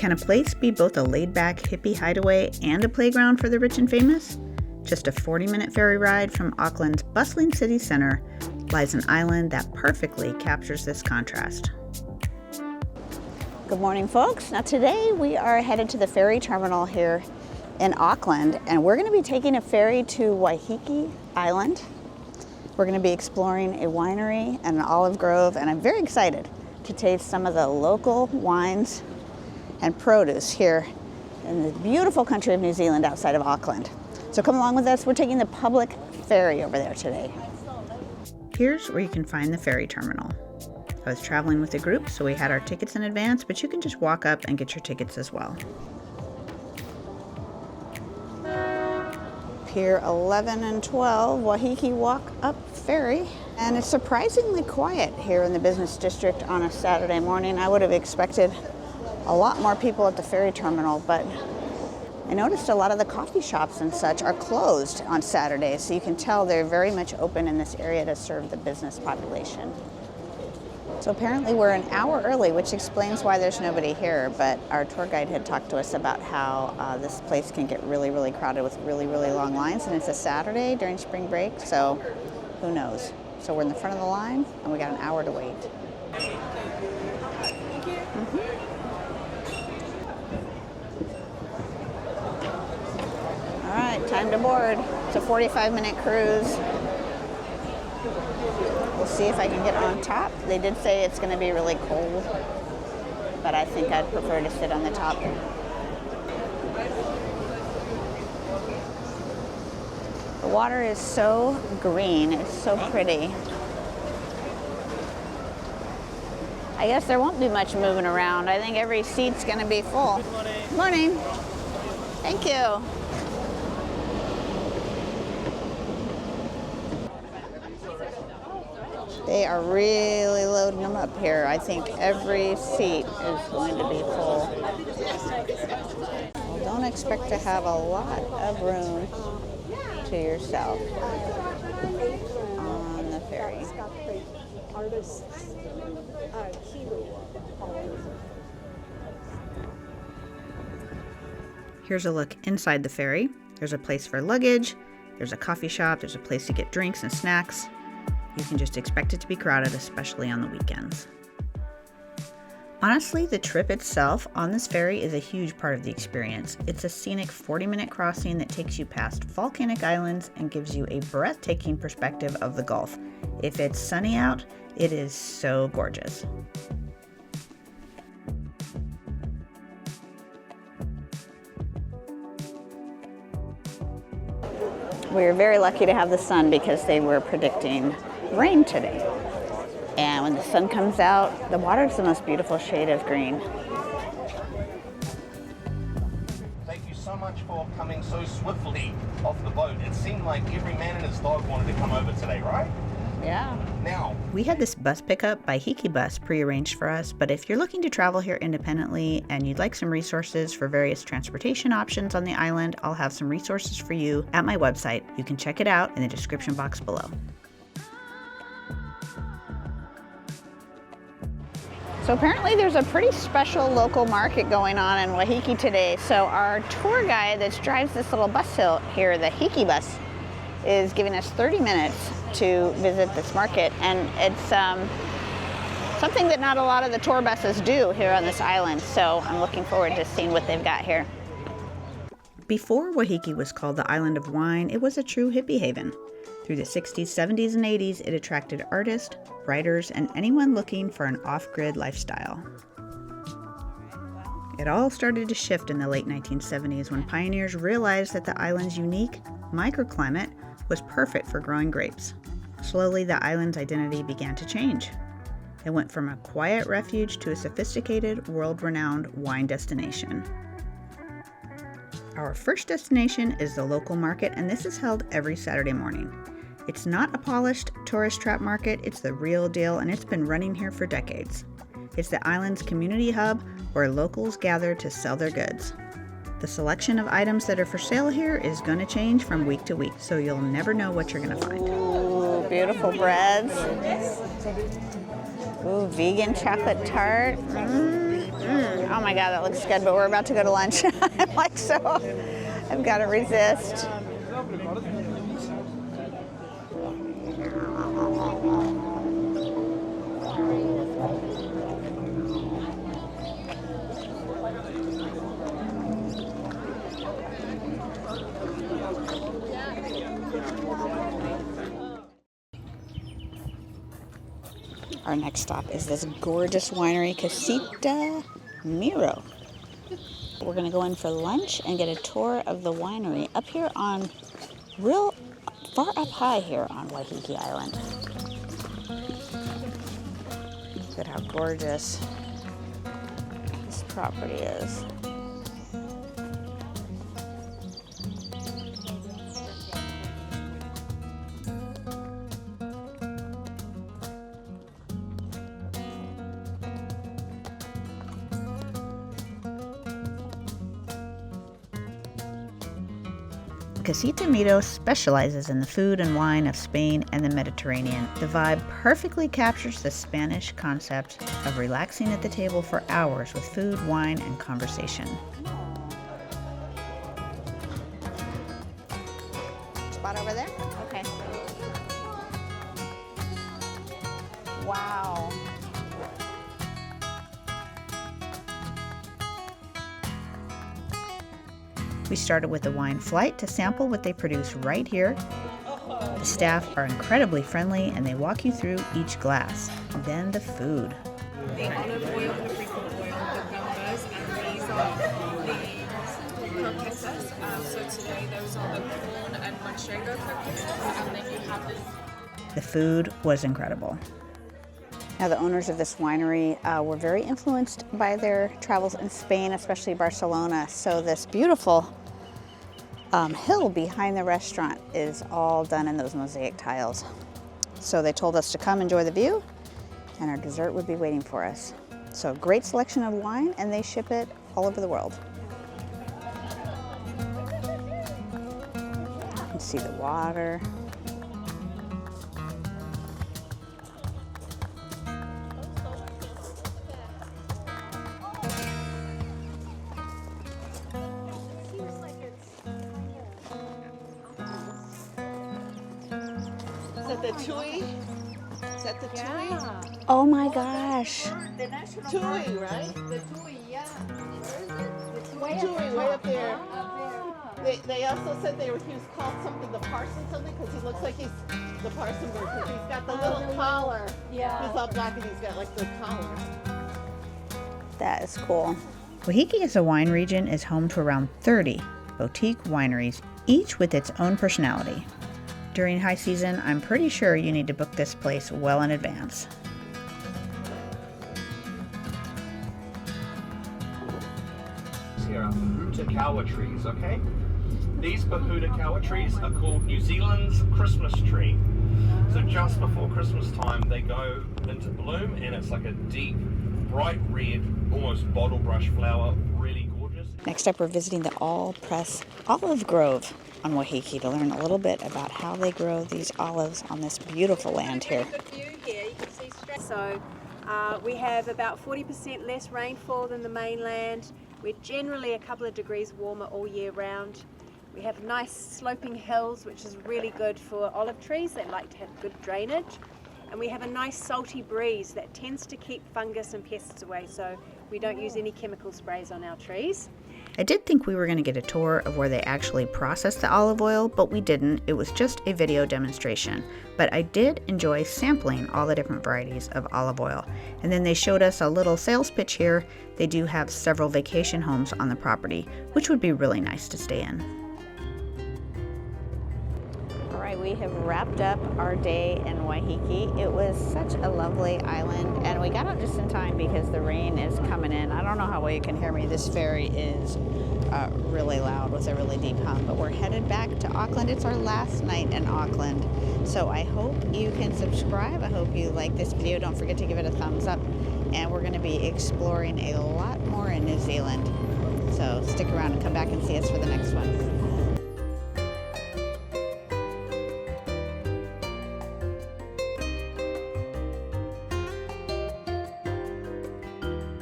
Can a place be both a laid-back hippie hideaway and a playground for the rich and famous? Just a 40-minute ferry ride from Auckland's bustling city center lies an island that perfectly captures this contrast. Good morning, folks. Now today we are headed to the ferry terminal here in Auckland, and we're going to be taking a ferry to Waiheke Island. We're going to be exploring a winery and an olive grove, and I'm very excited to taste some of the local wines and produce here in the beautiful country of New Zealand outside of Auckland. So come along with us. We're taking the public ferry over there today. Here's where you can find the ferry terminal. I was traveling with a group, so we had our tickets in advance, but you can just walk up and get your tickets as well. Pier 11 and 12, Waiheke Walk Up Ferry. And it's surprisingly quiet here in the business district on a Saturday morning. I would have expected a lot more people at the ferry terminal, but I noticed a lot of the coffee shops and such are closed on Saturdays, so you can tell they're very much open in this area to serve the business population. So apparently we're an hour early, which explains why there's nobody here, but our tour guide had talked to us about how this place can get really, really crowded with really, really long lines, and it's a Saturday during spring break, so who knows. So we're in the front of the line, and we got an hour to wait. All right, time to board. It's a 45-minute cruise. We'll see if I can get on top. They did say it's going to be really cold, but I think I'd prefer to sit on the top. The water is so green. It's so pretty. I guess there won't be much moving around. I think every seat's going to be full. Good morning. Thank you. They are really loading them up here. I think every seat is going to be full. Well, don't expect to have a lot of room to yourself on the ferry. Here's a look inside the ferry. There's a place for luggage, there's a coffee shop, there's a place to get drinks and snacks. You can just expect it to be crowded, especially on the weekends. Honestly, the trip itself on this ferry is a huge part of the experience. It's a scenic 40-minute crossing that takes you past volcanic islands and gives you a breathtaking perspective of the Gulf. If it's sunny out, it is so gorgeous. We were very lucky to have the sun because they were predicting rain today. And when the sun comes out, the water is the most beautiful shade of green. Thank you so much for coming so swiftly off the boat. It seemed like every man and his dog wanted to come over today, right? Yeah. Now, we had this bus pickup by Hiki Bus pre-arranged for us, but if you're looking to travel here independently and you'd like some resources for various transportation options on the island, I'll have some resources for you at my website. You can check it out in the description box below. So apparently there's a pretty special local market going on in Waiheke today. So our tour guide that drives this little bus here, the Hiki Bus, is giving us 30 minutes to visit this market, and it's something that not a lot of the tour buses do here on this island, so I'm looking forward to seeing what they've got here. Before Waiheke was called the Island of Wine, it was a true hippie haven. Through the 60s, 70s, and 80s, it attracted artists, writers, and anyone looking for an off-grid lifestyle. It all started to shift in the late 1970s when pioneers realized that the island's unique microclimate was perfect for growing grapes. Slowly, the island's identity began to change. It went from a quiet refuge to a sophisticated, world-renowned wine destination. Our first destination is the local market, and this is held every Saturday morning. It's not a polished tourist trap market, it's the real deal, and it's been running here for decades. It's the island's community hub where locals gather to sell their goods. The selection of items that are for sale here is going to change from week to week, so you'll never know what you're going to find. Ooh, beautiful breads. Ooh, vegan chocolate tart. Oh my God, that looks good, but we're about to go to lunch. I'm like, so I've got to resist. Our next stop is this gorgeous winery, Casita Miro. We're gonna go in for lunch and get a tour of the winery up here on real far up high here on Waiheke Island. Look at how gorgeous this property is. Casita Miro specializes in the food and wine of Spain and the Mediterranean. The vibe perfectly captures the Spanish concept of relaxing at the table for hours with food, wine, and conversation. Spot over there? Okay. Wow. We started with a wine flight to sample what they produce right here. The staff are incredibly friendly and they walk you through each glass. And then the food. The olive oil, the frequent oil, the gambas, and these are the croquetas. So today those are the prawn and manchego croquetas, and then you have The food was incredible. Now, the owners of this winery were very influenced by their travels in Spain, especially Barcelona. So this beautiful hill behind the restaurant is all done in those mosaic tiles. So they told us to come enjoy the view, and our dessert would be waiting for us. So great selection of wine, and they ship it all over the world. You can see the water. The tui? Is that the tui? Oh my gosh. Tui, right? The tui, yeah. Tui, way up there. They also said he was called something the parson something because he looks like he's the parson bird because he's got the little collar. Yeah. He's all black and he's got like the collar. That is cool. Waiheke as a wine region is home to around 30 boutique wineries, each with its own personality. During high season, I'm pretty sure you need to book this place well in advance. Here are Pahuta kawa trees, okay? These Pahuta kawa trees are called New Zealand's Christmas tree. So just before Christmas time, they go into bloom, and it's like a deep, bright red, almost bottle brush flower, really gorgeous. Next up, we're visiting the All-Press Olive Grove on Waiheke to learn a little bit about how they grow these olives on this beautiful land here. So we have about 40% less rainfall than the mainland. We're generally a couple of degrees warmer all year round. We have nice sloping hills, which is really good for olive trees. They like to have good drainage. And we have a nice salty breeze that tends to keep fungus and pests away, so we don't use any chemical sprays on our trees. I did think we were going to get a tour of where they actually process the olive oil, but we didn't. It was just a video demonstration. But I did enjoy sampling all the different varieties of olive oil. And then they showed us a little sales pitch here. They do have several vacation homes on the property, which would be really nice to stay in. All right, we have wrapped up our day in Waiheke. It was such a lovely island, and we got out just in time because the rain is coming in. I don't know how well you can hear me. This ferry is really loud with a really deep hum, but we're headed back to Auckland. It's our last night in Auckland, so I hope you can subscribe. I hope you like this video. Don't forget to give it a thumbs up, and we're going to be exploring a lot more in New Zealand. So stick around and come back and see us for the next one.